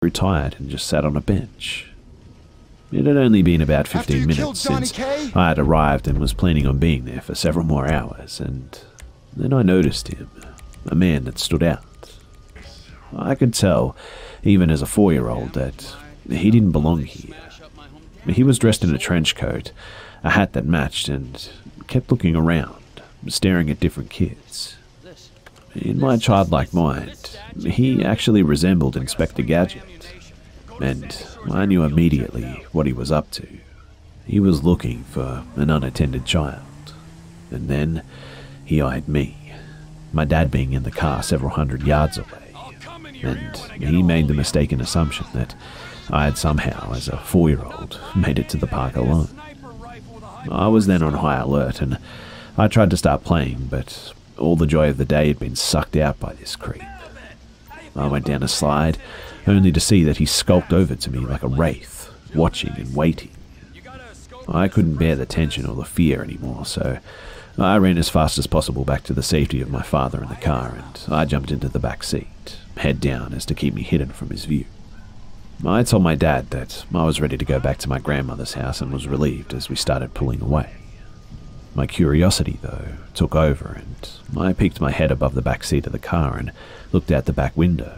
retired and just sat on a bench. It had only been about 15 minutes since I had arrived and was planning on being there for several more hours, and then I noticed him, a man that stood out. I could tell, even as a 4-year-old, that he didn't belong here. He was dressed in a trench coat, a hat that matched, and kept looking around, staring at different kids. In my childlike mind, he actually resembled Inspector Gadget, and I knew immediately what he was up to. He was looking for an unattended child, and then he eyed me, my dad being in the car several hundred yards away, and he made the mistaken assumption that I had somehow, as a 4-year-old, made it to the park alone. I was then on high alert, and I tried to start playing, but all the joy of the day had been sucked out by this creep. I went down a slide, only to see that he skulked over to me like a wraith, watching and waiting. I couldn't bear the tension or the fear anymore, so I ran as fast as possible back to the safety of my father in the car, and I jumped into the back seat, head down as to keep me hidden from his view. I told my dad that I was ready to go back to my grandmother's house and was relieved as we started pulling away. My curiosity, though, took over, and I peeked my head above the back seat of the car and looked out the back window.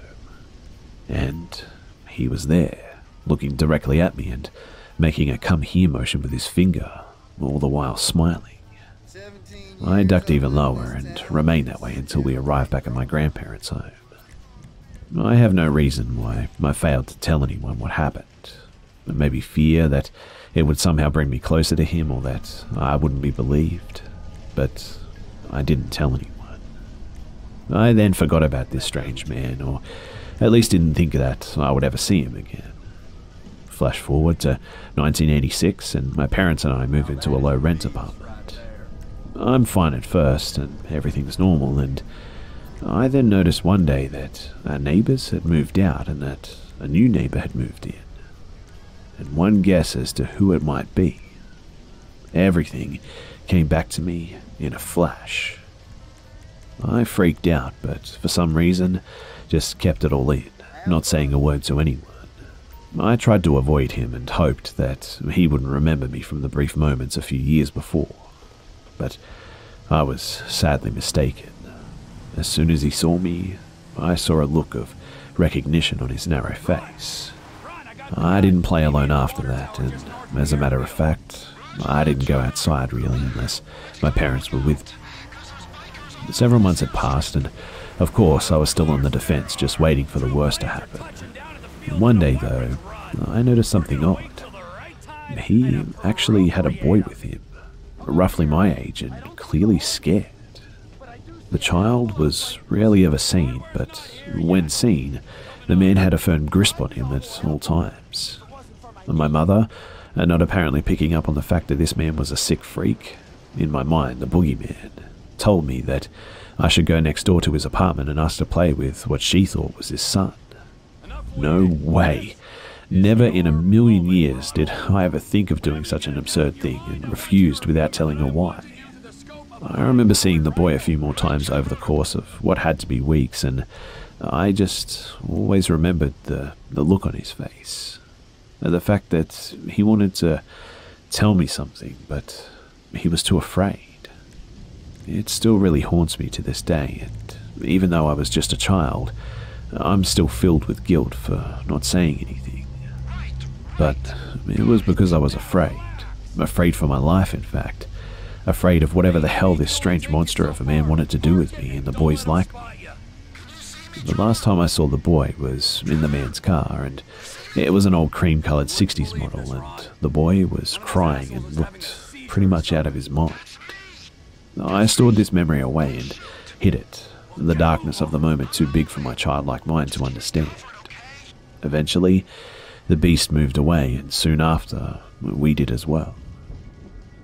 And he was there, looking directly at me and making a come here motion with his finger, all the while smiling. I ducked even lower and remained that way until we arrived back at my grandparents' home. I have no reason why I failed to tell anyone what happened. Maybe fear that it would somehow bring me closer to him or that I wouldn't be believed, but I didn't tell anyone. I then forgot about this strange man, or at least didn't think that I would ever see him again. Flash forward to 1986, and my parents and I move into a low-rent apartment. I'm fine at first, and everything's normal, and I then noticed one day that our neighbours had moved out and that a new neighbour had moved in. And one guess as to who it might be. Everything came back to me in a flash. I freaked out, but for some reason just kept it all in, not saying a word to anyone. I tried to avoid him and hoped that he wouldn't remember me from the brief moments a few years before. But I was sadly mistaken. As soon as he saw me, I saw a look of recognition on his narrow face. I didn't play alone after that, and as a matter of fact, I didn't go outside really unless my parents were with me. Several months had passed, and of course I was still on the defense, just waiting for the worst to happen. One day, though, I noticed something odd. He actually had a boy with him, roughly my age and clearly scared. The child was rarely ever seen, but when seen, the man had a firm grasp on him at all times. And my mother, not apparently picking up on the fact that this man was a sick freak, in my mind the boogeyman, told me that I should go next door to his apartment and ask to play with what she thought was his son. No way. Never in a million years did I ever think of doing such an absurd thing, and refused without telling her why. I remember seeing the boy a few more times over the course of what had to be weeks, and I just always remembered the look on his face. The fact that he wanted to tell me something, but he was too afraid. It still really haunts me to this day, and even though I was just a child, I'm still filled with guilt for not saying anything. But it was because I was afraid. Afraid for my life, in fact. Afraid of whatever the hell this strange monster of a man wanted to do with me and the boys like me. The last time I saw the boy was in the man's car, and it was an old cream-coloured 60s model, and the boy was crying and looked pretty much out of his mind. I stored this memory away and hid it, the darkness of the moment too big for my childlike mind to understand. Eventually, the beast moved away, and soon after, we did as well.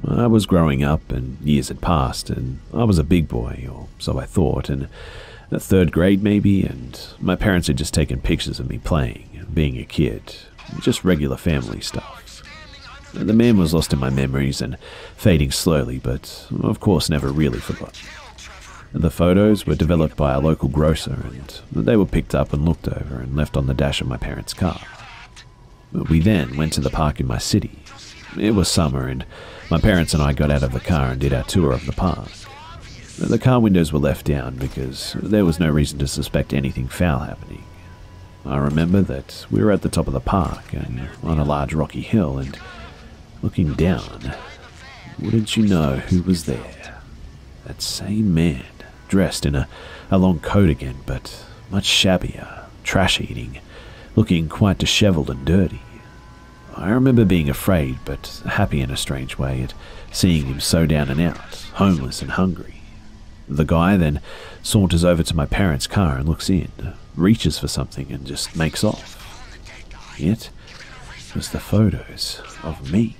I was growing up, and years had passed, and I was a big boy, or so I thought, in the 3rd grade maybe, and my parents had just taken pictures of me playing, being a kid, just regular family stuff. The man was lost in my memories and fading slowly, but of course never really forgotten. The photos were developed by a local grocer, and they were picked up and looked over and left on the dash of my parents' car. We then went to the park in my city. It was summer, and my parents and I got out of the car and did our tour of the park. The car windows were left down because there was no reason to suspect anything foul happening. I remember that we were at the top of the park and on a large rocky hill, and looking down, wouldn't you know who was there? That same man, dressed in a long coat again, but much shabbier, trash-eating, looking quite dishevelled and dirty. I remember being afraid, but happy in a strange way at seeing him so down and out, homeless and hungry. The guy then saunters over to my parents' car and looks in, reaches for something and just makes off. It was the photos of me.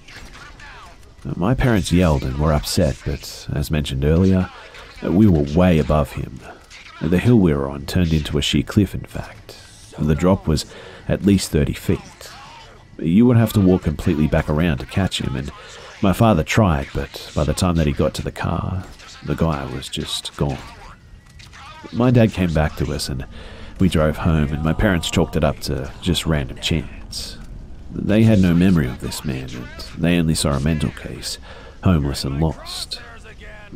My parents yelled and were upset, but as mentioned earlier, we were way above him. The hill we were on turned into a sheer cliff, in fact. The drop was at least 30 feet. You would have to walk completely back around to catch him, and my father tried, but by the time that he got to the car, the guy was just gone. My dad came back to us and we drove home, and my parents chalked it up to just random chance. They had no memory of this man, and they only saw a mental case, homeless and lost.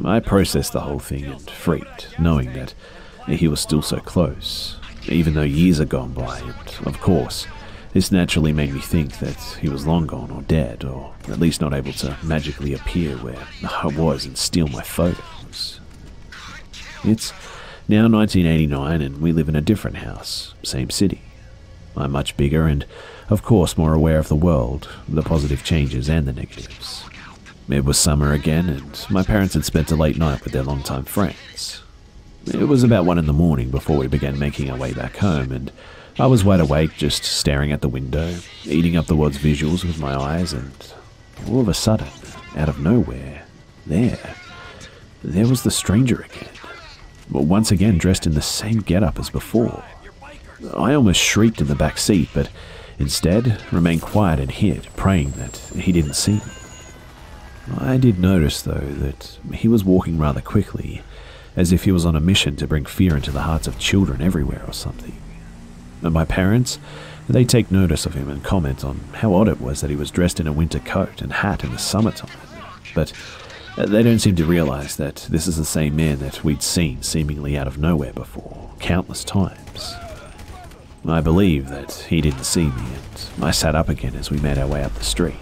I processed the whole thing and freaked, knowing that he was still so close, even though years had gone by, and of course, this naturally made me think that he was long gone or dead, or at least not able to magically appear where I was and steal my photos. It's now 1989 and we live in a different house, same city. I'm much bigger and, of course, more aware of the world, the positive changes and the negatives. It was summer again, and my parents had spent a late night with their longtime friends. It was about 1 a.m. before we began making our way back home, and I was wide awake, just staring at the window, eating up the world's visuals with my eyes, and all of a sudden, out of nowhere, there was the stranger again. Once again dressed in the same getup as before. I almost shrieked in the back seat, but instead remained quiet and hid, praying that he didn't see me. I did notice, though, that he was walking rather quickly, as if he was on a mission to bring fear into the hearts of children everywhere or something. And my parents, they take notice of him and comment on how odd it was that he was dressed in a winter coat and hat in the summertime. But they don't seem to realize that this is the same man that we'd seen seemingly out of nowhere before, countless times. I believe that he didn't see me, and I sat up again as we made our way up the street.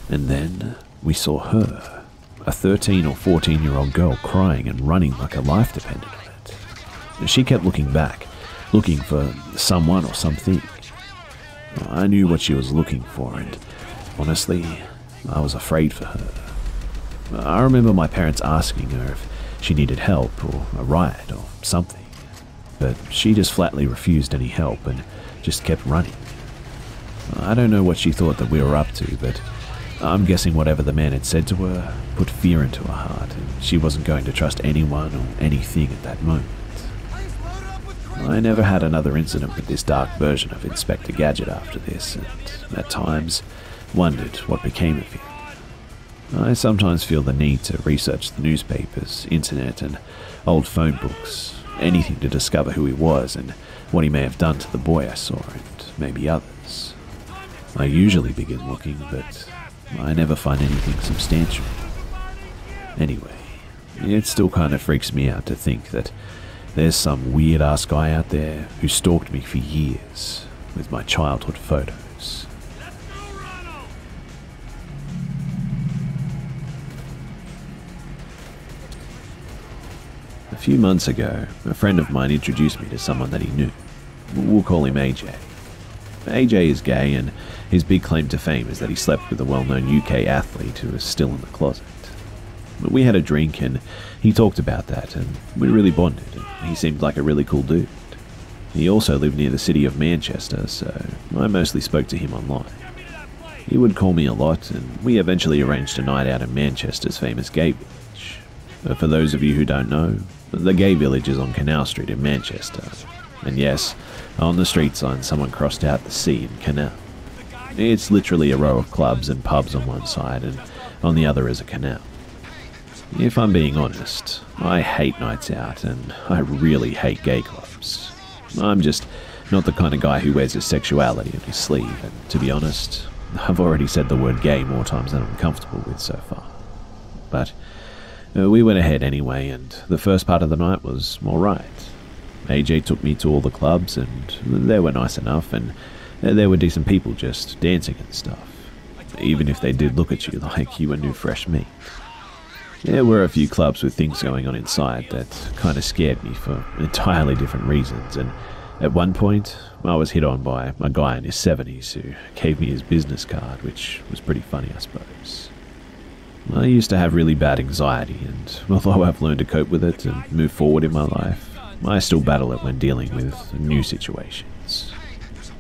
And then we saw her, a 13 or 14-year-old girl crying and running like her life depended on it. She kept looking back, looking for someone or something. I knew what she was looking for, and honestly, I was afraid for her. I remember my parents asking her if she needed help or a ride or something, but she just flatly refused any help and just kept running. I don't know what she thought that we were up to, but I'm guessing whatever the man had said to her put fear into her heart, and she wasn't going to trust anyone or anything at that moment. I never had another incident with this dark version of Inspector Gadget after this, and at times wondered what became of him. I sometimes feel the need to research the newspapers, internet, and old phone books, anything to discover who he was and what he may have done to the boy I saw and maybe others. I usually begin looking, but I never find anything substantial. Anyway, it still kind of freaks me out to think that there's some weird-ass guy out there who stalked me for years with my childhood photos. A few months ago, a friend of mine introduced me to someone that he knew. We'll call him AJ. AJ is gay, and his big claim to fame is that he slept with a well-known UK athlete who is still in the closet. But we had a drink, and he talked about that, and we really bonded, and he seemed like a really cool dude. He also lived near the city of Manchester, so I mostly spoke to him online. He would call me a lot, and we eventually arranged a night out in Manchester's famous gay village. For those of you who don't know, the gay village is on Canal Street in Manchester. And yes, on the street sign someone crossed out the C in canal. It's literally a row of clubs and pubs on one side, and on the other is a canal. If I'm being honest, I hate nights out and I really hate gay clubs. I'm just not the kind of guy who wears his sexuality on his sleeve, and to be honest, I've already said the word gay more times than I'm comfortable with so far. But we went ahead anyway, and the first part of the night was alright. AJ took me to all the clubs, and they were nice enough, and there were decent people just dancing and stuff, even if they did look at you like you were new fresh meat. There were a few clubs with things going on inside that kind of scared me for entirely different reasons, and at one point I was hit on by a guy in his 70s who gave me his business card, which was pretty funny, I suppose. I used to have really bad anxiety, and although I've learned to cope with it and move forward in my life, I still battle it when dealing with new situations.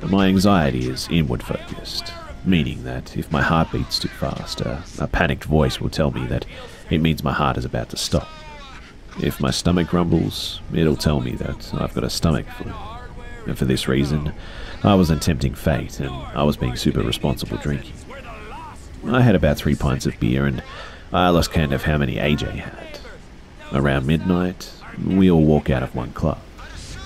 My anxiety is inward focused, meaning that if my heart beats too fast, a panicked voice will tell me that it means my heart is about to stop. If my stomach rumbles, it'll tell me that I've got a stomach flu. And for this reason, I wasn't tempting fate, and I was being super responsible drinking. I had about 3 pints of beer, and I lost count of how many AJ had. Around midnight, we all walk out of one club.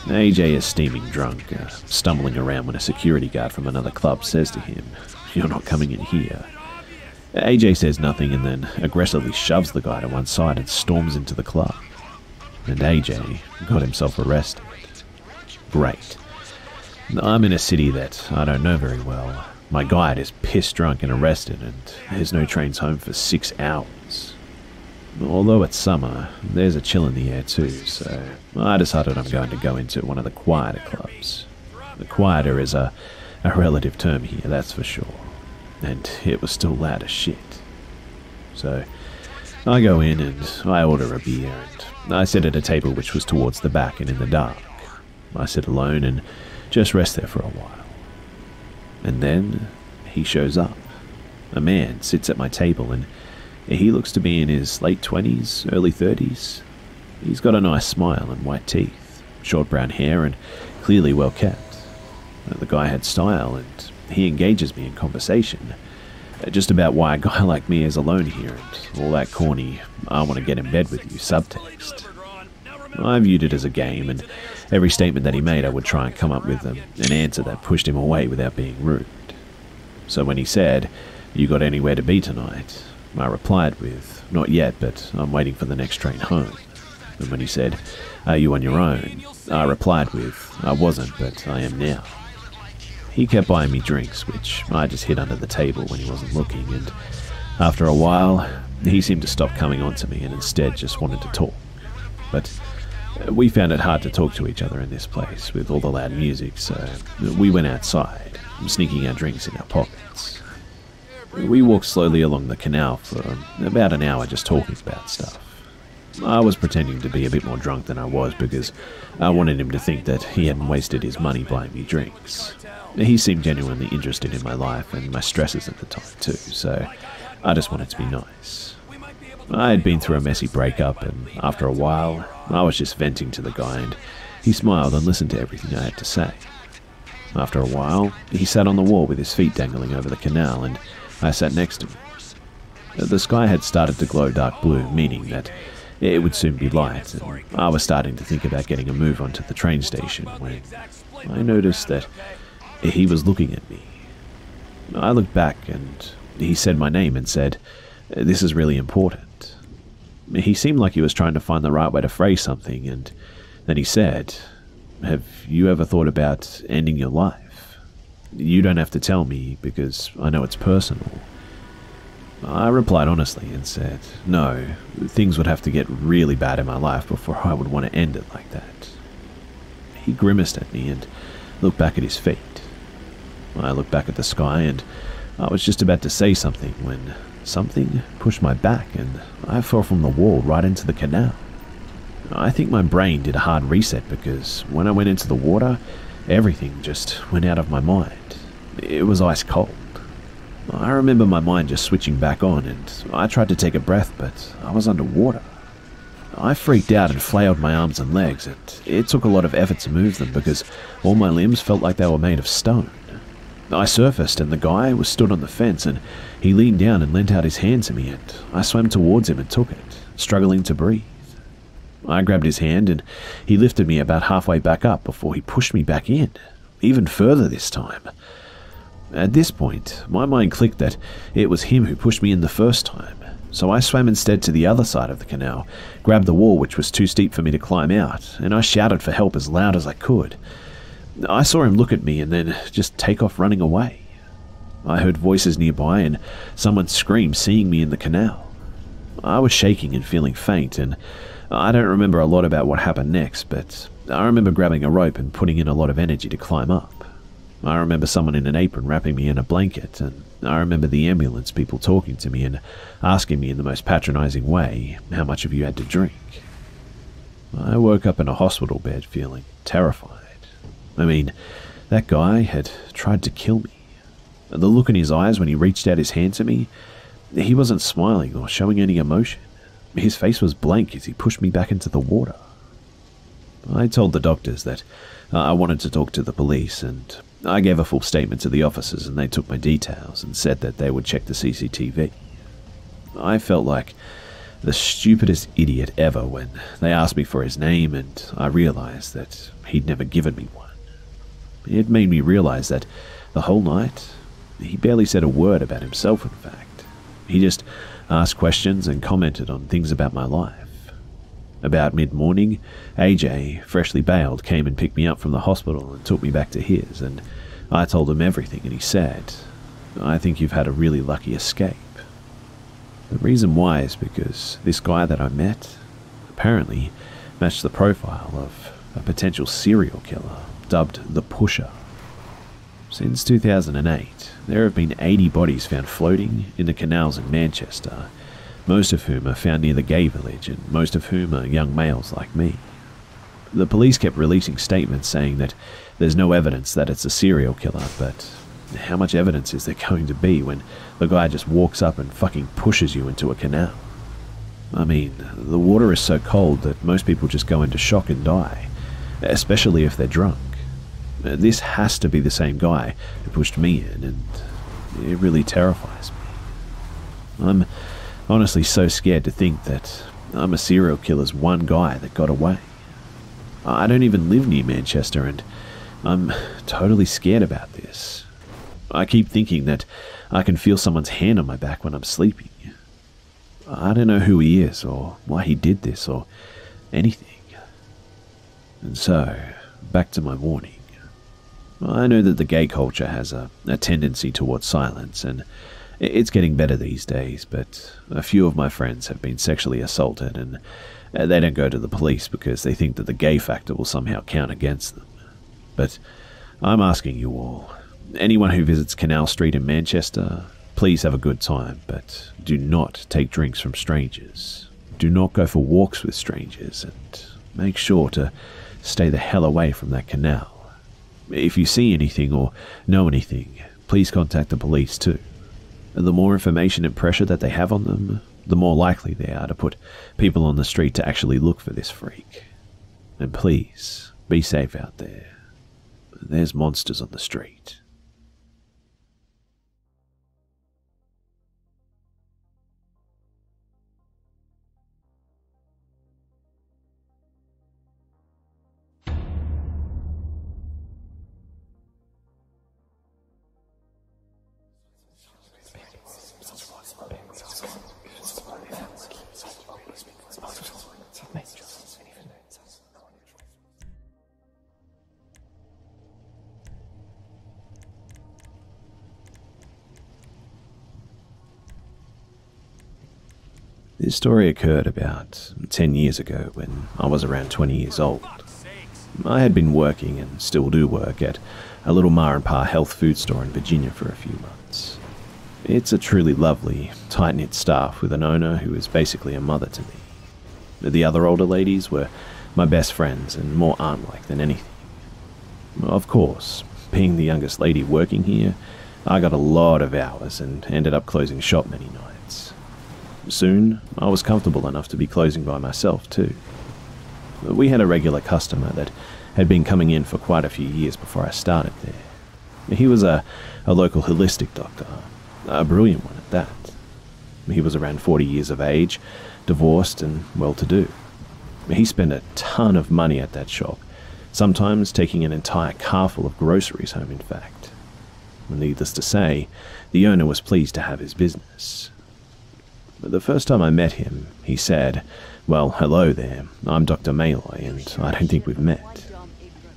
AJ is steaming drunk, stumbling around when a security guard from another club says to him, "You're not coming in here." AJ says nothing and then aggressively shoves the guy to one side and storms into the club. And AJ got himself arrested. Great. I'm in a city that I don't know very well. My guide is pissed drunk and arrested, and there's no trains home for 6 hours. Although it's summer, there's a chill in the air too, so I decided I'm going to go into one of the quieter clubs. The quieter is a relative term here, that's for sure. And it was still loud as shit. So I go in and I order a beer, and I sit at a table which was towards the back and in the dark. I sit alone and just rest there for a while. And then he shows up. A man sits at my table, and he looks to be in his late 20s, early 30s. He's got a nice smile and white teeth, short brown hair, and clearly well kept. The guy had style, and he engages me in conversation, just about why a guy like me is alone here, and all that corny "I want to get in bed with you" subtext. I viewed it as a game, and every statement that he made I would try and come up with an answer that pushed him away without being rude. So when he said, "You got anywhere to be tonight?" I replied with, "Not yet, but I'm waiting for the next train home." And when he said, "Are you on your own?" I replied with, "I wasn't, but I am now." He kept buying me drinks, which I just hid under the table when he wasn't looking, and after a while, he seemed to stop coming on to me and instead just wanted to talk. But we found it hard to talk to each other in this place with all the loud music, so we went outside, sneaking our drinks in our pockets. We walked slowly along the canal for about an hour just talking about stuff. I was pretending to be a bit more drunk than I was because I wanted him to think that he hadn't wasted his money buying me drinks. He seemed genuinely interested in my life and my stresses at the time too, so I just wanted to be nice. I had been through a messy breakup, and after a while, I was just venting to the guy, and he smiled and listened to everything I had to say. After a while, he sat on the wall with his feet dangling over the canal, and I sat next to him. The sky had started to glow dark blue, meaning that it would soon be light, and I was starting to think about getting a move onto the train station when I noticed that he was looking at me. I looked back, and he said my name and said, "This is really important." He seemed like he was trying to find the right way to phrase something, and then he said, "Have you ever thought about ending your life? You don't have to tell me, because I know it's personal." I replied honestly and said, "No, things would have to get really bad in my life before I would want to end it like that." He grimaced at me and looked back at his feet. I looked back at the sky, and I was just about to say something when something pushed my back and I fell from the wall right into the canal. I think my brain did a hard reset because when I went into the water, everything just went out of my mind. It was ice cold. I remember my mind just switching back on, and I tried to take a breath, but I was underwater. I freaked out and flailed my arms and legs, and it took a lot of effort to move them because all my limbs felt like they were made of stone. I surfaced, and the guy was stood on the fence, and he leaned down and lent out his hand to me, and I swam towards him and took it, struggling to breathe. I grabbed his hand and he lifted me about halfway back up before he pushed me back in, even further this time. At this point, my mind clicked that it was him who pushed me in the first time, so I swam instead to the other side of the canal, grabbed the wall which was too steep for me to climb out, and I shouted for help as loud as I could. I saw him look at me and then just take off running away. I heard voices nearby and someone scream seeing me in the canal. I was shaking and feeling faint, and I don't remember a lot about what happened next, but I remember grabbing a rope and putting in a lot of energy to climb up. I remember someone in an apron wrapping me in a blanket, and I remember the ambulance people talking to me and asking me in the most patronizing way how much of you had to drink. I woke up in a hospital bed feeling terrified. I mean, that guy had tried to kill me. The look in his eyes when he reached out his hand to me, he wasn't smiling or showing any emotion. His face was blank as he pushed me back into the water. I told the doctors that I wanted to talk to the police, and I gave a full statement to the officers, and they took my details and said that they would check the CCTV. I felt like the stupidest idiot ever when they asked me for his name, and I realized that he'd never given me one. It made me realize that the whole night, he barely said a word about himself, in fact. He just asked questions and commented on things about my life. About mid-morning, AJ, freshly bailed, came and picked me up from the hospital and took me back to his, and I told him everything, and he said, "I think you've had a really lucky escape." The reason why is because this guy that I met apparently matched the profile of a potential serial killer dubbed the Pusher. Since 2008, there have been 80 bodies found floating in the canals in Manchester, most of whom are found near the gay village, and most of whom are young males like me. The police kept releasing statements saying that there's no evidence that it's a serial killer, but how much evidence is there going to be when the guy just walks up and fucking pushes you into a canal? I mean, the water is so cold that most people just go into shock and die, especially if they're drunk. This has to be the same guy who pushed me in, and it really terrifies me. I'm honestly so scared to think that I'm a serial killer's one guy that got away. I don't even live near Manchester, and I'm totally scared about this. I keep thinking that I can feel someone's hand on my back when I'm sleeping. I don't know who he is, or why he did this, or anything. And so, back to my warning. I know that the gay culture has a tendency towards silence, and it's getting better these days, but a few of my friends have been sexually assaulted, and they don't go to the police because they think that the gay factor will somehow count against them. But I'm asking you all, anyone who visits Canal Street in Manchester, please have a good time, but do not take drinks from strangers. Do not go for walks with strangers, and make sure to stay the hell away from that canal. If you see anything or know anything, please contact the police too. The more information and pressure that they have on them, the more likely they are to put people on the street to actually look for this freak. And please, be safe out there. There's monsters on the street. This story occurred about 10 years ago when I was around 20 years old. I had been working, and still do work, at a little Ma and Pa health food store in Virginia for a few months. It's a truly lovely, tight-knit staff with an owner who is basically a mother to me. The other older ladies were my best friends and more aunt-like than anything. Of course, being the youngest lady working here, I got a lot of hours and ended up closing shop many nights. Soon, I was comfortable enough to be closing by myself too. We had a regular customer that had been coming in for quite a few years before I started there. He was a local holistic doctor, a brilliant one at that. He was around 40 years of age, divorced and well-to-do. He spent a ton of money at that shop, sometimes taking an entire car full of groceries home, in fact. Needless to say, the owner was pleased to have his business. But the first time I met him, he said, "Well, hello there, I'm Dr. Malloy, and I don't think we've met."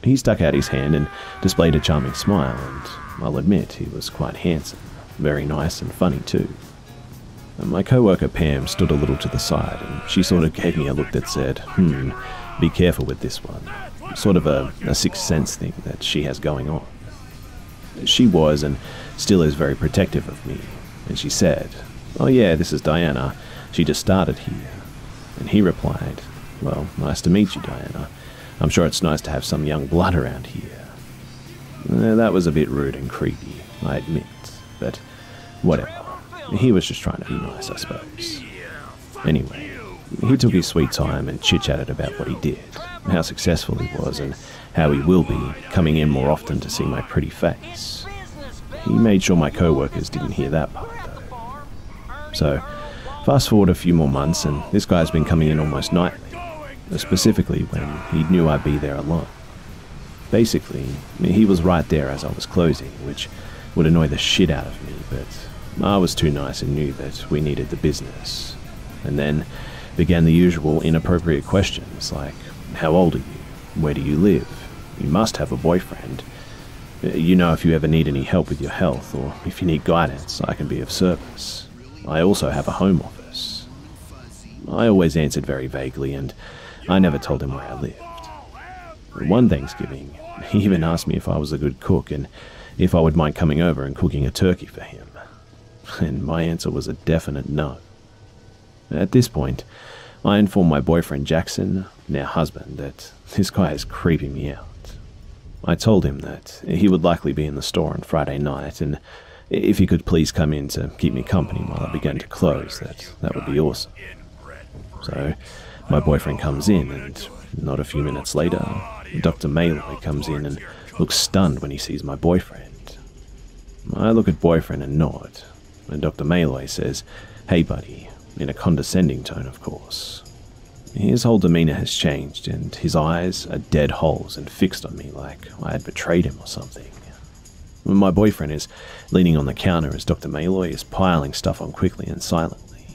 He stuck out his hand and displayed a charming smile, and I'll admit he was quite handsome, very nice and funny too. My co-worker Pam stood a little to the side, and she sort of gave me a look that said, be careful with this one. Sort of a sixth sense thing that she has going on. She was, and still is, very protective of me, and she said, "Oh yeah, this is Diana. She just started here." And he replied, "Well, nice to meet you, Diana. I'm sure it's nice to have some young blood around here." That was a bit rude and creepy, I admit, but whatever. He was just trying to be nice, I suppose. Anyway, he took his sweet time and chit-chatted about what he did, how successful he was, and how he will be, coming in more often to see my pretty face. He made sure my co-workers didn't hear that part, though. So, fast forward a few more months, and this guy's been coming in almost nightly, specifically when he knew I'd be there alone. Basically, he was right there as I was closing, which would annoy the shit out of me, but I was too nice and knew that we needed the business. And then began the usual inappropriate questions like, "How old are you? Where do you live? You must have a boyfriend. You know, if you ever need any help with your health, or if you need guidance, I can be of service. I also have a home office." I always answered very vaguely, and I never told him where I lived. One Thanksgiving, he even asked me if I was a good cook and if I would mind coming over and cooking a turkey for him. And my answer was a definite no. At this point, I informed my boyfriend Jackson, now husband, that this guy is creeping me out. I told him that he would likely be in the store on Friday night, and if he could please come in to keep me company while I began to close, that would be awesome. So, my boyfriend comes in, and not a few minutes later, Dr. Malloy comes in and looks stunned when he sees my boyfriend. I look at boyfriend and nod, and Dr. Malloy says, "Hey buddy," in a condescending tone, of course. His whole demeanor has changed, and his eyes are dead holes and fixed on me like I had betrayed him or something. My boyfriend is leaning on the counter as Dr. Malloy is piling stuff on quickly and silently.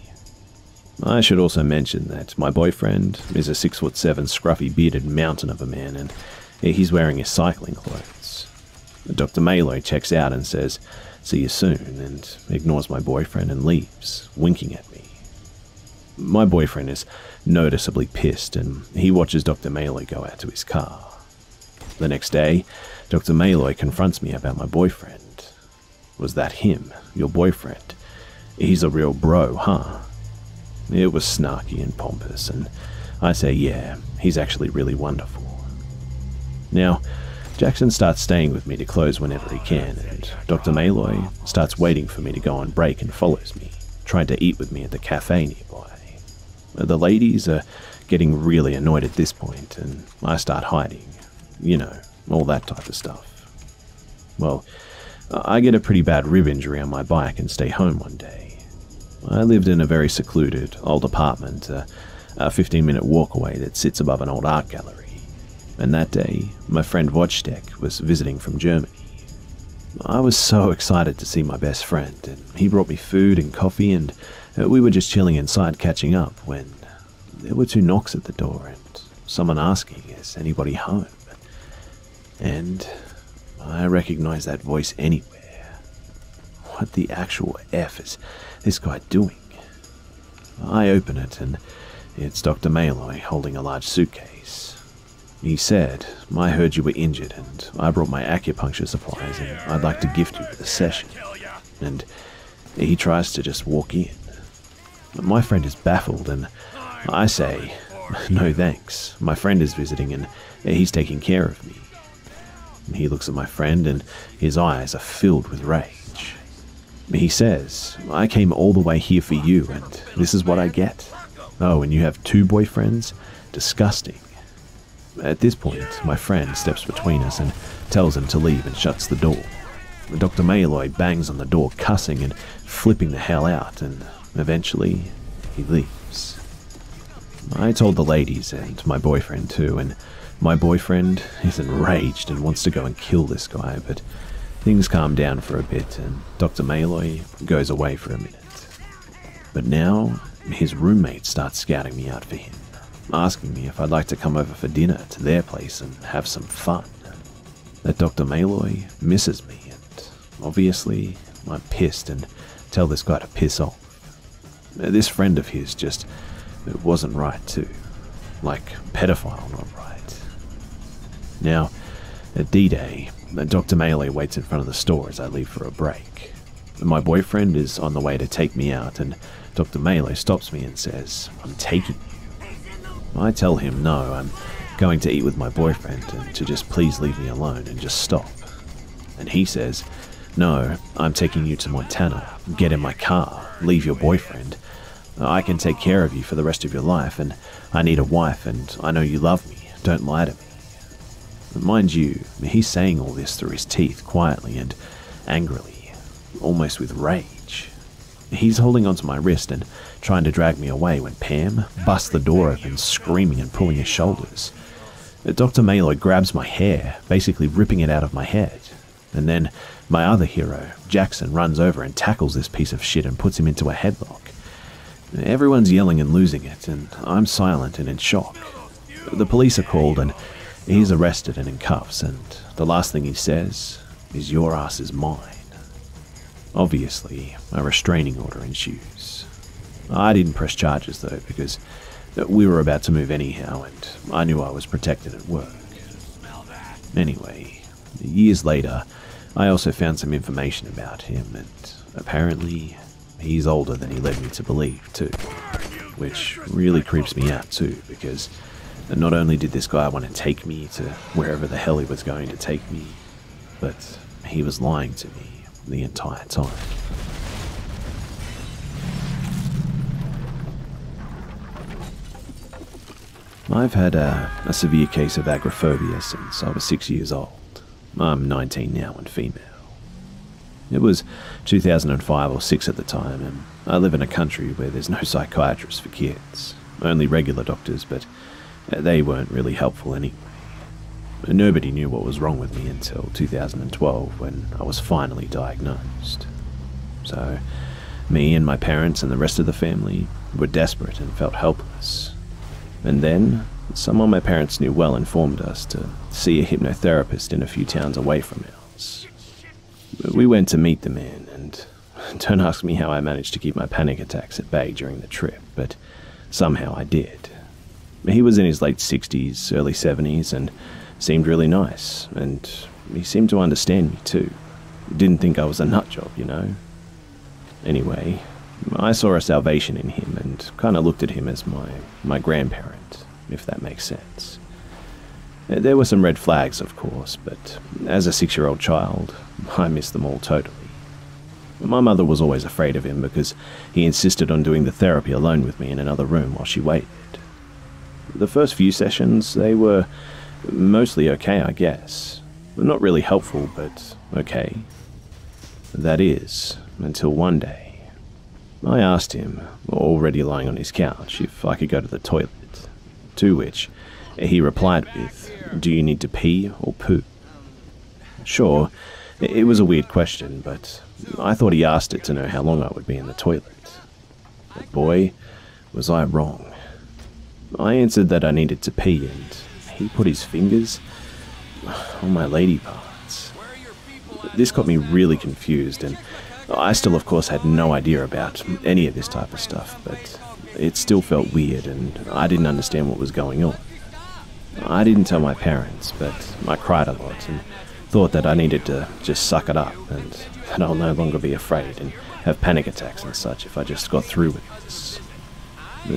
I should also mention that my boyfriend is a 6'7" scruffy bearded mountain of a man, and he's wearing his cycling clothes. Dr. Malloy checks out and says, "See you soon," and ignores my boyfriend and leaves, winking at me. My boyfriend is noticeably pissed, and he watches Dr. Malloy go out to his car. The next day, Dr. Malloy confronts me about my boyfriend. "Was that him, your boyfriend? He's a real bro, huh?" It was snarky and pompous, and I say, "Yeah, he's actually really wonderful." Now, Jackson starts staying with me to close whenever he can, and Dr. Malloy starts waiting for me to go on break and follows me, trying to eat with me at the cafe nearby. The ladies are getting really annoyed at this point, and I start hiding. You know, all that type of stuff. Well, I get a pretty bad rib injury on my bike and stay home one day. I lived in a very secluded old apartment, a 15-minute walk away that sits above an old art gallery. And that day, my friend Wojtek was visiting from Germany. I was so excited to see my best friend, and he brought me food and coffee, and we were just chilling inside catching up when there were 2 knocks at the door and someone asking, "Is anybody home?" And I recognized that voice anywhere. What the actual F is this guy doing? I open it, and it's Dr. Malloy holding a large suitcase. He said, "I heard you were injured, and I brought my acupuncture supplies, and I'd like to gift you with a session." And he tries to just walk in. My friend is baffled, and I say, "No thanks, my friend is visiting, and he's taking care of me." He looks at my friend, and his eyes are filled with rage. He says, "I came all the way here for you, and this is what I get. Oh, and you have 2 boyfriends? Disgusting." At this point, my friend steps between us and tells him to leave and shuts the door. Dr. Malloy bangs on the door, cussing and flipping the hell out, and eventually he leaves. I told the ladies and my boyfriend too, and my boyfriend is enraged and wants to go and kill this guy, but things calm down for a bit and Dr. Malloy goes away for a minute. But now, his roommate starts scouting me out for him, asking me if I'd like to come over for dinner to their place and have some fun. That Dr. Malloy misses me, and obviously I'm pissed and tell this guy to piss off. This friend of his just wasn't right too. Like pedophile not right. Now, at D-Day, Dr. Malloy waits in front of the store as I leave for a break. My boyfriend is on the way to take me out, and Dr. Malloy stops me and says, "I'm taking you." I tell him no, I'm going to eat with my boyfriend and to just please leave me alone and just stop. And he says, "No, I'm taking you to Montana. Get in my car, leave your boyfriend. I can take care of you for the rest of your life, and I need a wife, and I know you love me. Don't lie to me." But mind you, he's saying all this through his teeth, quietly and angrily, almost with rage. He's holding onto my wrist and trying to drag me away when Pam busts the door open, screaming and pulling his shoulders. Dr. Malloy grabs my hair, basically ripping it out of my head. And then my other hero, Jackson, runs over and tackles this piece of shit and puts him into a headlock. Everyone's yelling and losing it, and I'm silent and in shock. The police are called and he's arrested and in cuffs, and the last thing he says is, "Your ass is mine." Obviously, a restraining order ensues. I didn't press charges though, because we were about to move anyhow, and I knew I was protected at work. Anyway, years later, I also found some information about him, and apparently he's older than he led me to believe too, which really creeps me out too, because not only did this guy want to take me to wherever the hell he was going to take me, but he was lying to me the entire time. I've had a severe case of agoraphobia since I was 6 years old. I'm 19 now and female. It was 2005 or 6 at the time, and I live in a country where there's no psychiatrists for kids, only regular doctors, but they weren't really helpful anyway. Nobody knew what was wrong with me until 2012 when I was finally diagnosed. So, me and my parents and the rest of the family were desperate and felt helpless. And then, someone my parents knew well informed us to see a hypnotherapist in a few towns away from ours. We went to meet the man, and don't ask me how I managed to keep my panic attacks at bay during the trip, but somehow I did. He was in his late 60s, early 70s, and seemed really nice, and he seemed to understand me too. Didn't think I was a nutjob, you know. Anyway, I saw a salvation in him and kind of looked at him as my grandparent, if that makes sense. There were some red flags, of course, but as a 6-year-old child, I missed them all totally. My mother was always afraid of him because he insisted on doing the therapy alone with me in another room while she waited. The first few sessions, they were mostly okay, I guess. Not really helpful, but okay. That is, until one day. I asked him, already lying on his couch, if I could go to the toilet, to which he replied with, "Do you need to pee or poo?" Sure, it was a weird question, but I thought he asked it to know how long I would be in the toilet. But boy, was I wrong. I answered that I needed to pee, and he put his fingers on my lady parts. This got me really confused, and I still, of course, had no idea about any of this type of stuff, but it still felt weird, and I didn't understand what was going on. I didn't tell my parents, but I cried a lot and thought that I needed to just suck it up, and that I'll no longer be afraid and have panic attacks and such if I just got through with this.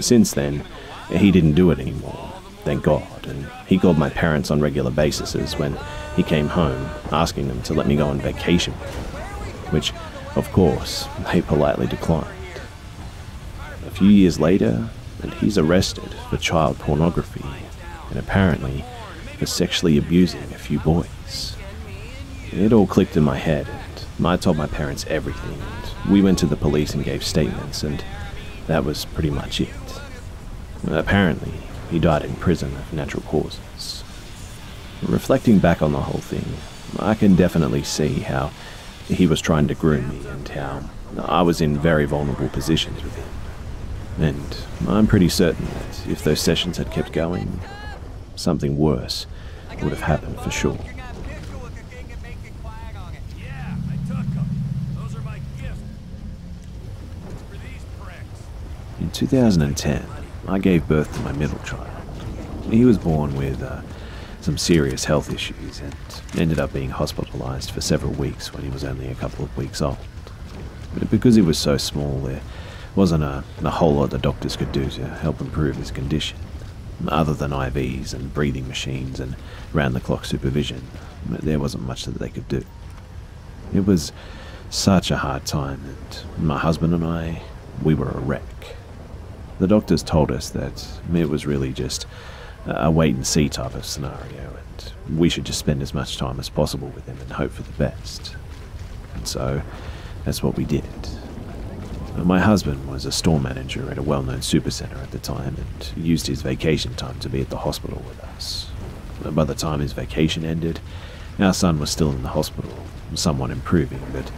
Since then, he didn't do it anymore, thank God, and he called my parents on regular basis when he came home, asking them to let me go on vacation with him, which, of course, they politely declined. A few years later, and he's arrested for child pornography, and apparently for sexually abusing a few boys. It all clicked in my head, and I told my parents everything, and we went to the police and gave statements, and that was pretty much it. Apparently, he died in prison of natural causes. Reflecting back on the whole thing, I can definitely see how he was trying to groom me and how I was in very vulnerable positions with him. And I'm pretty certain that if those sessions had kept going, something worse would have happened for sure. In 2010, I gave birth to my middle child. He was born with some serious health issues and ended up being hospitalized for several weeks when he was only a couple of weeks old. But because he was so small, there wasn't a whole lot the doctors could do to help improve his condition. Other than IVs and breathing machines and round-the-clock supervision, there wasn't much that they could do. It was such a hard time, and my husband and I, we were a wreck. The doctors told us that it was really just a wait-and-see type of scenario, and we should just spend as much time as possible with him and hope for the best. And so, that's what we did. My husband was a store manager at a well-known supercenter at the time and used his vacation time to be at the hospital with us. By the time his vacation ended, our son was still in the hospital, somewhat improving, but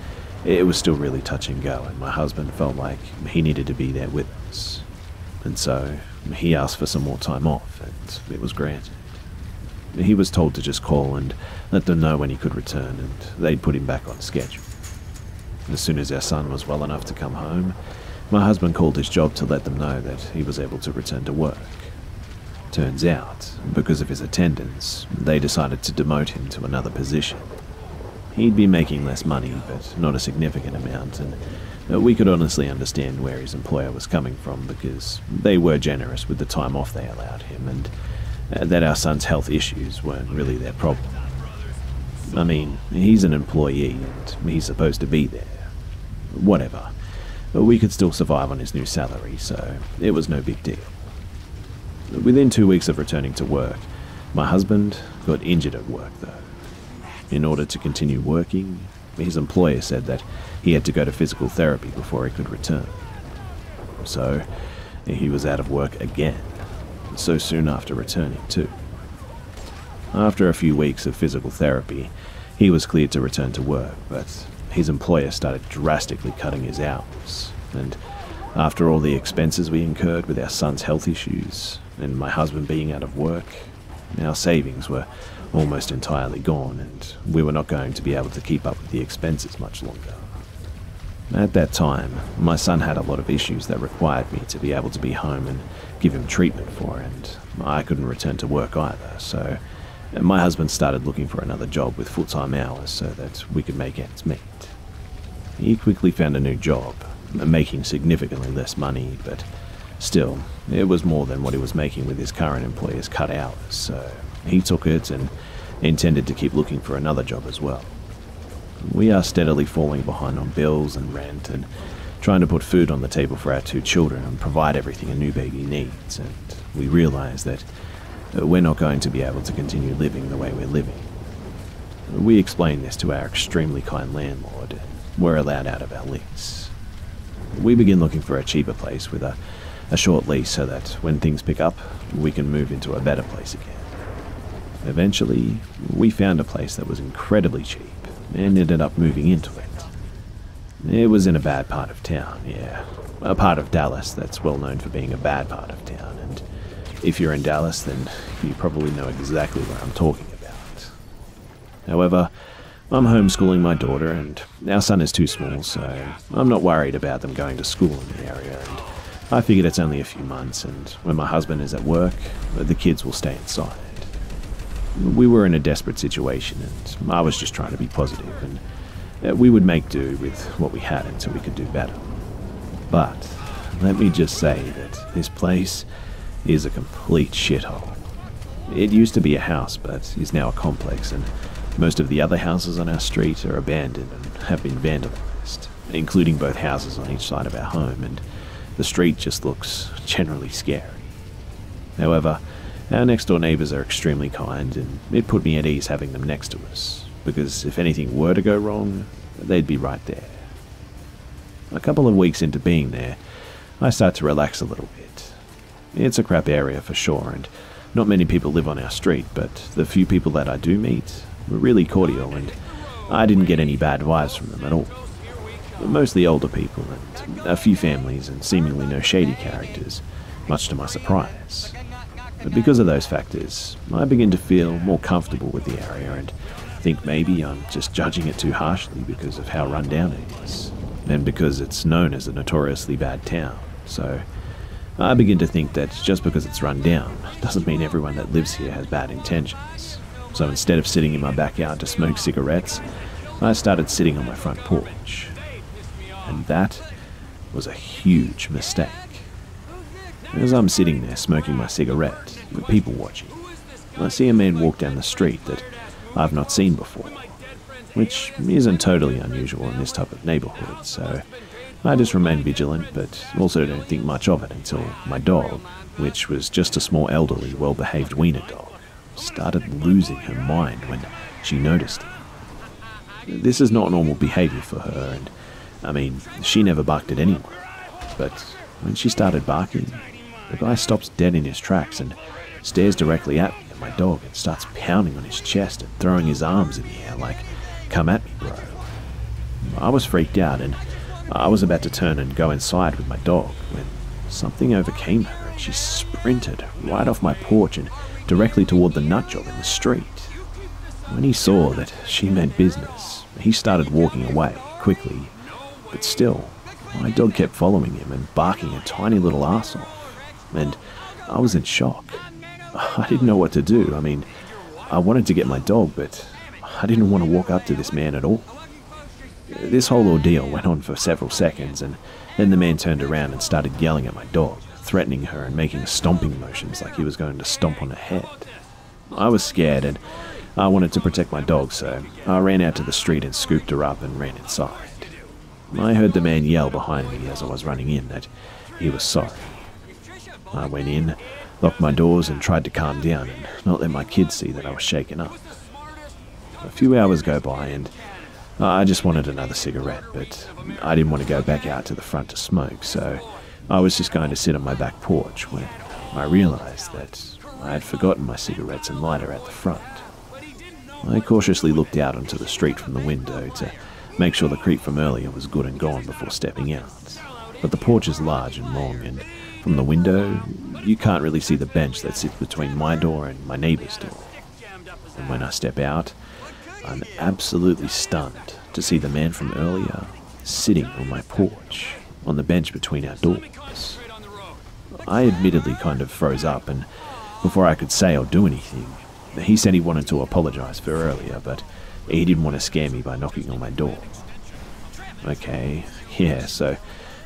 it was still really touch and go, and my husband felt like he needed to be there with us. And so he asked for some more time off, and it was granted. He was told to just call and let them know when he could return, and they'd put him back on schedule. As soon as our son was well enough to come home, my husband called his job to let them know that he was able to return to work. Turns out, because of his attendance, they decided to demote him to another position. He'd be making less money, but not a significant amount, and we could honestly understand where his employer was coming from because they were generous with the time off they allowed him, and that our son's health issues weren't really their problem. I mean, he's an employee and he's supposed to be there. Whatever. We could still survive on his new salary, so it was no big deal. Within 2 weeks of returning to work, my husband got injured at work though. In order to continue working, his employer said that he had to go to physical therapy before he could return. So, he was out of work again, so soon after returning too. After a few weeks of physical therapy, he was cleared to return to work, but his employer started drastically cutting his hours, and after all the expenses we incurred with our son's health issues, and my husband being out of work, our savings were almost entirely gone, and we were not going to be able to keep up with the expenses much longer. At that time, my son had a lot of issues that required me to be able to be home and give him treatment for, and I couldn't return to work either, so my husband started looking for another job with full-time hours so that we could make ends meet. He quickly found a new job, making significantly less money, but still, it was more than what he was making with his current employer's cut hours, so he took it and intended to keep looking for another job as well. We are steadily falling behind on bills and rent and trying to put food on the table for our 2 children and provide everything a new baby needs, and we realize that we're not going to be able to continue living the way we're living. We explained this to our extremely kind landlord, and we're allowed out of our lease. We begin looking for a cheaper place with a short lease so that when things pick up, we can move into a better place again. Eventually, we found a place that was incredibly cheap and ended up moving into it. It was in a bad part of town, yeah. A part of Dallas that's well known for being a bad part of town, and if you're in Dallas, then you probably know exactly what I'm talking about. However, I'm homeschooling my daughter, and our son is too small, so I'm not worried about them going to school in the area, and I figured it's only a few months, and when my husband is at work, the kids will stay inside. We were in a desperate situation, and I was just trying to be positive, and we would make do with what we had until we could do better. But let me just say that this place is a complete shithole. It used to be a house, but is now a complex, and most of the other houses on our street are abandoned and have been vandalized, including both houses on each side of our home, and the street just looks generally scary. However, our next-door neighbours are extremely kind, and it put me at ease having them next to us, because if anything were to go wrong, they'd be right there. A couple of weeks into being there, I start to relax a little bit. It's a crap area for sure, and not many people live on our street, but the few people that I do meet were really cordial, and I didn't get any bad vibes from them at all. Mostly older people, and a few families, and seemingly no shady characters, much to my surprise. But because of those factors, I begin to feel more comfortable with the area, and think maybe I'm just judging it too harshly because of how run down it is, and because it's known as a notoriously bad town. So I begin to think that just because it's run down doesn't mean everyone that lives here has bad intentions. So instead of sitting in my backyard to smoke cigarettes, I started sitting on my front porch. And that was a huge mistake. As I'm sitting there smoking my cigarette, with people watching, I see a man walk down the street that I've not seen before, which isn't totally unusual in this type of neighborhood, so I just remain vigilant, but also don't think much of it until my dog, which was just a small elderly, well-behaved wiener dog, started losing her mind when she noticed him. This is not normal behavior for her, and I mean, she never barked at anyone, but when she started barking, the guy stops dead in his tracks and stares directly at me and my dog and starts pounding on his chest and throwing his arms in the air like, "Come at me, bro." I was freaked out, and I was about to turn and go inside with my dog when something overcame her and she sprinted right off my porch and directly toward the nut job in the street. When he saw that she meant business, he started walking away quickly, but still, my dog kept following him and barking a tiny little ass off, and I was in shock. I didn't know what to do. I mean, I wanted to get my dog, but I didn't want to walk up to this man at all. This whole ordeal went on for several seconds, and then the man turned around and started yelling at my dog, threatening her and making stomping motions like he was going to stomp on her head. I was scared, and I wanted to protect my dog, so I ran out to the street and scooped her up and ran inside. I heard the man yell behind me as I was running in that he was sorry. I went in, locked my doors, and tried to calm down and not let my kids see that I was shaken up. A few hours go by, and I just wanted another cigarette, but I didn't want to go back out to the front to smoke, so I was just going to sit on my back porch when I realized that I had forgotten my cigarettes and lighter at the front. I cautiously looked out onto the street from the window to make sure the creep from earlier was good and gone before stepping out. But the porch is large and long, and from the window, you can't really see the bench that sits between my door and my neighbor's door. And when I step out, I'm absolutely stunned to see the man from earlier sitting on my porch, on the bench between our doors. I admittedly kind of froze up, and before I could say or do anything, he said he wanted to apologize for earlier, but he didn't want to scare me by knocking on my door. Okay, yeah, so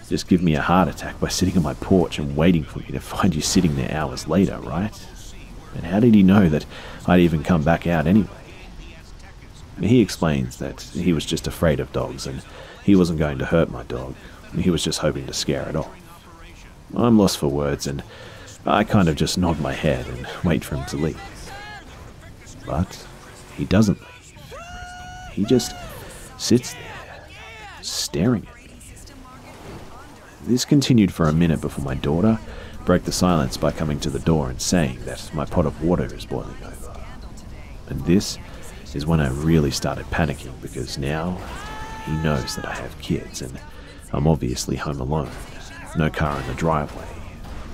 just give me a heart attack by sitting on my porch and waiting for me to find you sitting there hours later, right? And how did he know that I'd even come back out anyway? He explains that he was just afraid of dogs and he wasn't going to hurt my dog. He was just hoping to scare it off. I'm lost for words, and I kind of just nod my head and wait for him to leave. But he doesn't leave. He just sits there, staring at me. This continued for a minute before my daughter broke the silence by coming to the door and saying that my pot of water is boiling over. And this is when I really started panicking, because now he knows that I have kids and I'm obviously home alone, no car in the driveway,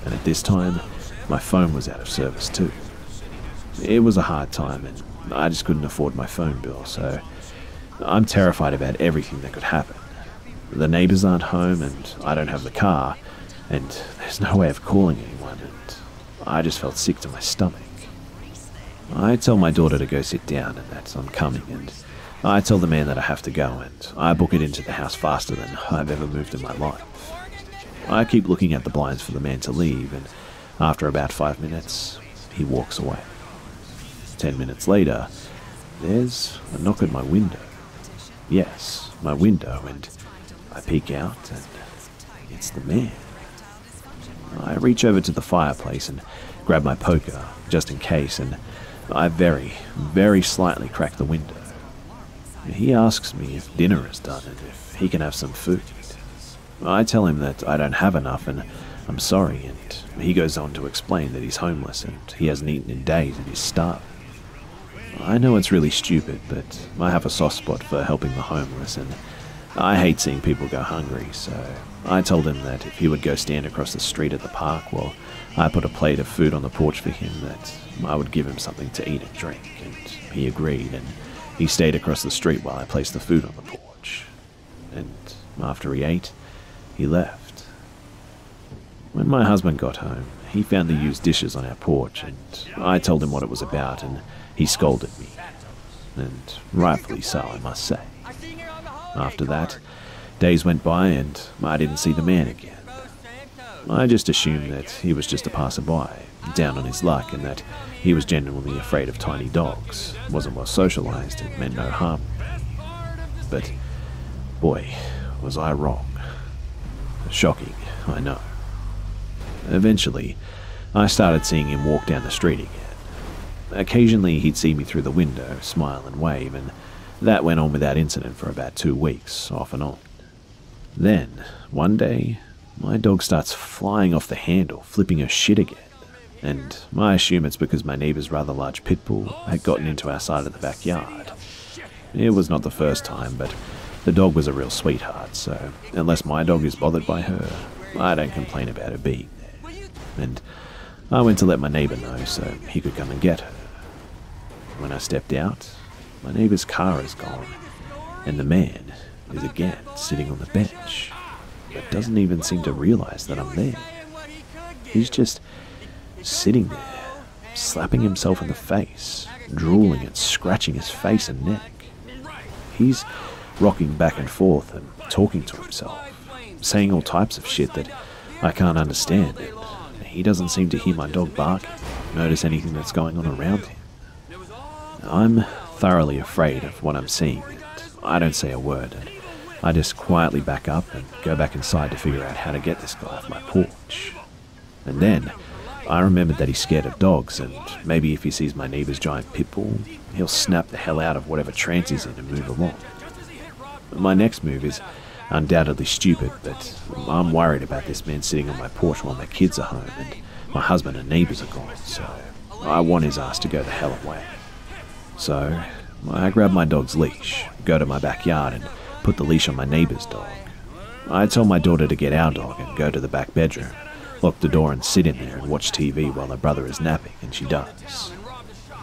and at this time my phone was out of service too. It was a hard time and I just couldn't afford my phone bill, so I'm terrified about everything that could happen. The neighbors aren't home and I don't have the car, and there's no way of calling anyone, and I just felt sick to my stomach. I tell my daughter to go sit down and that I'm coming, and I tell the man that I have to go, and I book it into the house faster than I've ever moved in my life. I keep looking at the blinds for the man to leave, and after about 5 minutes, he walks away. 10 minutes later, there's a knock at my window. Yes, my window, and I peek out, and it's the man. I reach over to the fireplace and grab my poker, just in case, and I very, very slightly crack the window. He asks me if dinner is done and if he can have some food. I tell him that I don't have enough and I'm sorry, and he goes on to explain that he's homeless and he hasn't eaten in days and he's starving. I know it's really stupid, but I have a soft spot for helping the homeless, and I hate seeing people go hungry, so I told him that if he would go stand across the street at the park while I put a plate of food on the porch for him, that I would give him something to eat and drink, and he agreed, and he stayed across the street while I placed the food on the porch. And after he ate, he left. When my husband got home, he found the used dishes on our porch, and I told him what it was about, and he scolded me. And rightfully so, I must say. After that, days went by and I didn't see the man again. I just assumed that he was just a passerby, down on his luck, and that he was genuinely afraid of tiny dogs, wasn't well socialized, and meant no harm. But, boy, was I wrong. Shocking, I know. Eventually, I started seeing him walk down the street again. Occasionally, he'd see me through the window, smile and wave, and that went on without incident for about 2 weeks, off and on. Then, one day, my dog starts flying off the handle, flipping her shit again, and I assume it's because my neighbour's rather large pit bull had gotten into our side of the backyard. It was not the first time, but the dog was a real sweetheart, so unless my dog is bothered by her, I don't complain about her being there. And I went to let my neighbour know so he could come and get her. When I stepped out, my neighbour's car is gone, and the man is again sitting on the bench, but doesn't even seem to realise that I'm there. He's just sitting there, slapping himself in the face, drooling and scratching his face and neck. He's rocking back and forth and talking to himself, saying all types of shit that I can't understand, and he doesn't seem to hear my dog barking, notice anything that's going on around him. I'm thoroughly afraid of what I'm seeing, and I don't say a word, and I just quietly back up and go back inside to figure out how to get this guy off my porch. And then I remembered that he's scared of dogs, and maybe if he sees my neighbour's giant pit bull, he'll snap the hell out of whatever trance he's in and move along. My next move is undoubtedly stupid, but I'm worried about this man sitting on my porch while my kids are home and my husband and neighbours are gone, so I want his ass to go the hell away. So I grab my dog's leash, go to my backyard and put the leash on my neighbour's dog. I tell my daughter to get our dog and go to the back bedroom, lock the door and sit in there and watch TV while her brother is napping, and she does.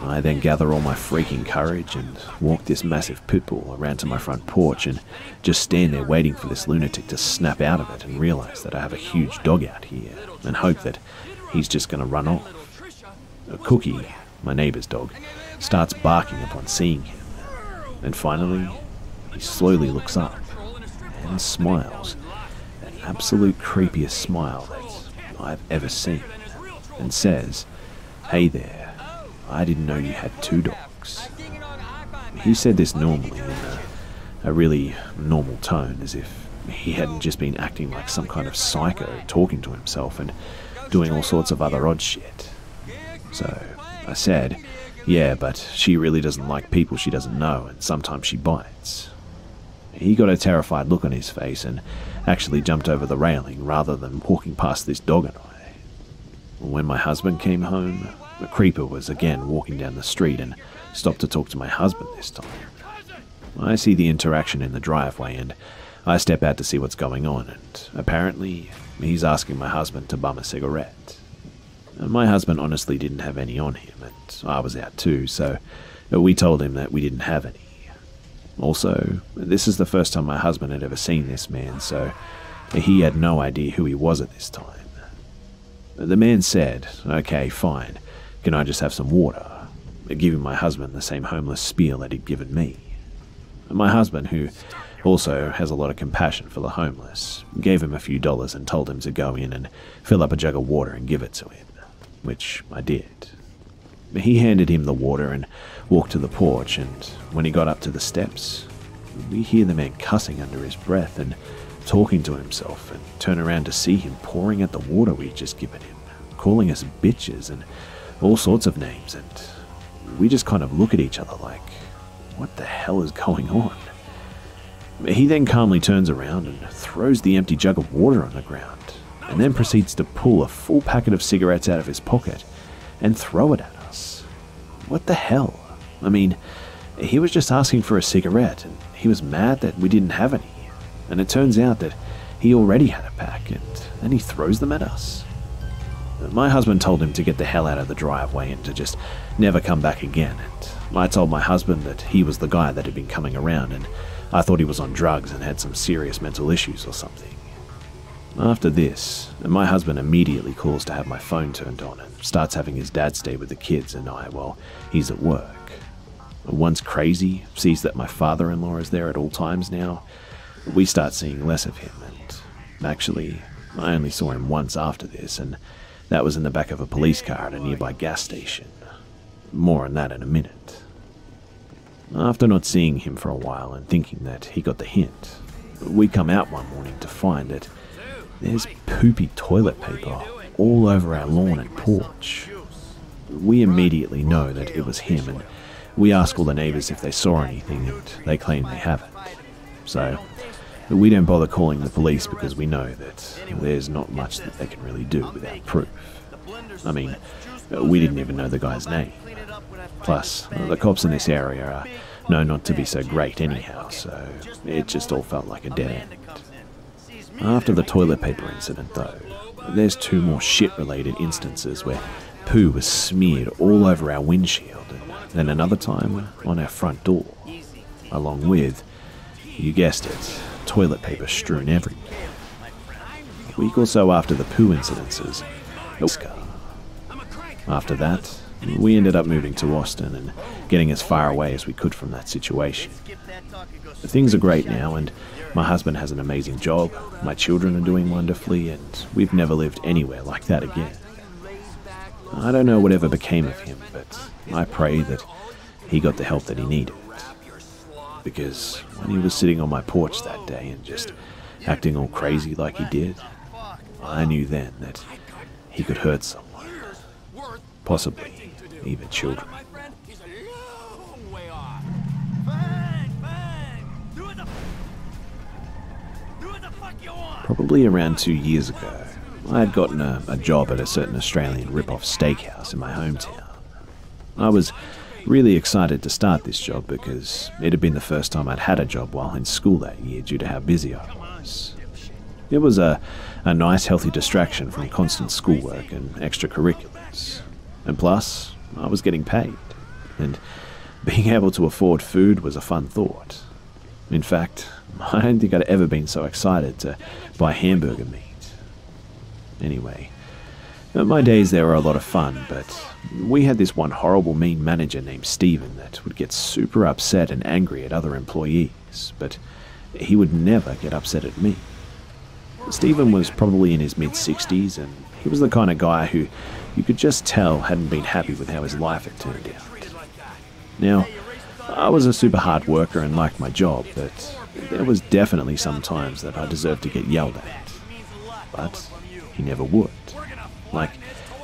I then gather all my freaking courage and walk this massive pit bull around to my front porch and just stand there waiting for this lunatic to snap out of it and realise that I have a huge dog out here and hope that he's just going to run off. Cookie, my neighbour's dog, starts barking upon seeing him, and finally he slowly looks up and smiles, an absolute creepiest smile that I've ever seen, and says, "Hey there, I didn't know you had 2 dogs." He said this normally in a really normal tone, as if he hadn't just been acting like some kind of psycho, talking to himself and doing all sorts of other odd shit. So I said, "Yeah, but she really doesn't like people she doesn't know, and sometimes she bites." He got a terrified look on his face and actually jumped over the railing rather than walking past this dog and I. When my husband came home, the creeper was again walking down the street and stopped to talk to my husband this time. I see the interaction in the driveway and I step out to see what's going on, and apparently he's asking my husband to bum a cigarette. My husband honestly didn't have any on him, and I was out too, so we told him that we didn't have any. Also, this is the first time my husband had ever seen this man, so he had no idea who he was at this time. The man said, "Okay, fine, can I just have some water?" giving my husband the same homeless spiel that he'd given me. My husband, who also has a lot of compassion for the homeless, gave him a few dollars and told him to go in and fill up a jug of water and give it to him, which I did. He handed him the water and walked to the porch, and when he got up to the steps, we hear the man cussing under his breath and talking to himself, and turn around to see him pouring out the water we'd just given him, calling us bitches and all sorts of names, and we just kind of look at each other like, what the hell is going on? He then calmly turns around and throws the empty jug of water on the ground, and then proceeds to pull a full packet of cigarettes out of his pocket and throw it at us. What the hell? I mean, he was just asking for a cigarette, and he was mad that we didn't have any. And it turns out that he already had a pack, and then he throws them at us. My husband told him to get the hell out of the driveway and to just never come back again, and I told my husband that he was the guy that had been coming around, and I thought he was on drugs and had some serious mental issues or something. After this, my husband immediately calls to have my phone turned on and starts having his dad stay with the kids and I while he's at work. Once Crazy sees that my father-in-law is there at all times now, we start seeing less of him, and actually, I only saw him once after this, and that was in the back of a police car at a nearby gas station. More on that in a minute. After not seeing him for a while and thinking that he got the hint, we come out one morning to find that there's poopy toilet paper all over our lawn and porch. We immediately know that it was him, and we ask all the neighbours if they saw anything, and they claim they haven't. So, we don't bother calling the police because we know that there's not much that they can really do without proof. I mean, we didn't even know the guy's name. Plus, the cops in this area are known not to be so great anyhow, so it just all felt like a dead end. After the toilet paper incident, though, there's 2 more shit-related instances where poo was smeared all over our windshield, and then another time on our front door, along with, you guessed it, toilet paper strewn everywhere. A week or so after the poo incidences, after that, we ended up moving to Austin and getting as far away as we could from that situation. Things are great now, and my husband has an amazing job, my children are doing wonderfully, and we've never lived anywhere like that again. I don't know whatever became of him, but I pray that he got the help that he needed. Because when he was sitting on my porch that day and just acting all crazy like he did, I knew then that he could hurt someone, possibly even children. Probably around 2 years ago, I had gotten a job at a certain Australian rip-off steakhouse in my hometown. I was really excited to start this job because it had been the first time I'd had a job while in school that year due to how busy I was. It was a nice healthy distraction from constant schoolwork and extracurriculars. And plus, I was getting paid, and being able to afford food was a fun thought. In fact, I don't think I'd ever been so excited to buy hamburger meat. Anyway, my days there were a lot of fun, but we had this one horrible mean manager named Steven that would get super upset and angry at other employees, but he would never get upset at me. Steven was probably in his mid-60s, and he was the kind of guy who you could just tell hadn't been happy with how his life had turned out. Now, I was a super hard worker and liked my job, but there was definitely some times that I deserved to get yelled at. But he never would. Like,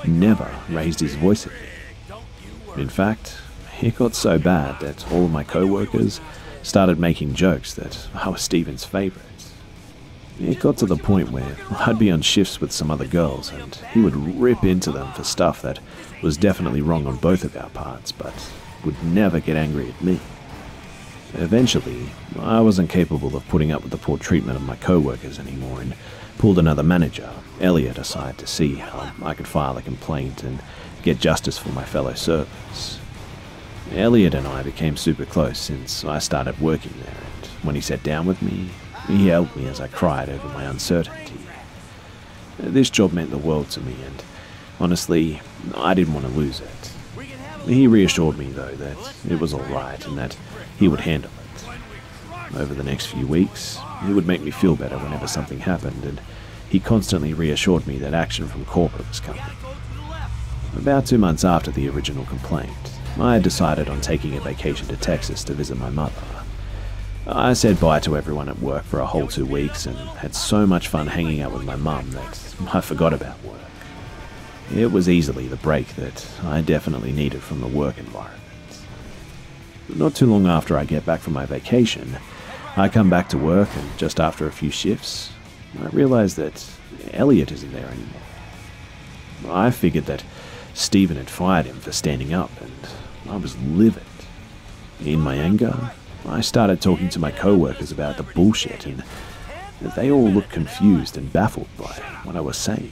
never raised his voice at me. In fact, it got so bad that all of my co-workers started making jokes that I was Steven's favourite. It got to the point where I'd be on shifts with some other girls and he would rip into them for stuff that was definitely wrong on both of our parts, but would never get angry at me. Eventually, I wasn't capable of putting up with the poor treatment of my co-workers anymore and pulled another manager, Elliot, aside to see how I could file a complaint and get justice for my fellow servants. Elliot and I became super close since I started working there, and when he sat down with me, he held me as I cried over my uncertainty. This job meant the world to me, and honestly, I didn't want to lose it. He reassured me, though, that it was alright and that he would handle it. Over the next few weeks, he would make me feel better whenever something happened, and he constantly reassured me that action from corporate was coming. About 2 months after the original complaint, I had decided on taking a vacation to Texas to visit my mother. I said bye to everyone at work for a whole 2 weeks and had so much fun hanging out with my mum that I forgot about work. It was easily the break that I definitely needed from the work environment. Not too long after I get back from my vacation, I come back to work, and just after a few shifts, I realized that Elliot isn't there anymore. I figured that Stephen had fired him for standing up, and I was livid. In my anger, I started talking to my co-workers about the bullshit, and they all looked confused and baffled by what I was saying.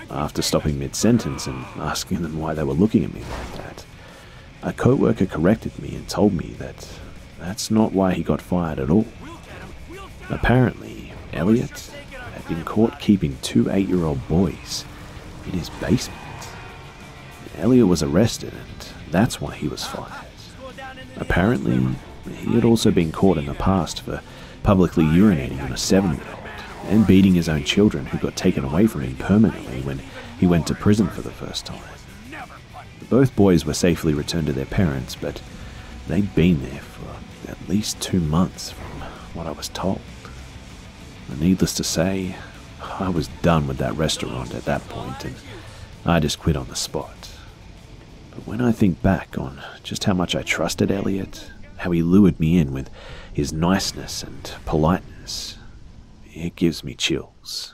After stopping mid-sentence and asking them why they were looking at me like that, a co-worker corrected me and told me that that's not why he got fired at all. Apparently, Elliot had been caught keeping 2 8-year-old boys in his basement. Elliot was arrested, and that's why he was fired. Apparently, he had also been caught in the past for publicly urinating on a 7-year-old and beating his own children who got taken away from him permanently when he went to prison for the first time. Both boys were safely returned to their parents, but they'd been there for at least 2 months from what I was told. And needless to say, I was done with that restaurant at that point, and I just quit on the spot. But when I think back on just how much I trusted Elliot, how he lured me in with his niceness and politeness, it gives me chills.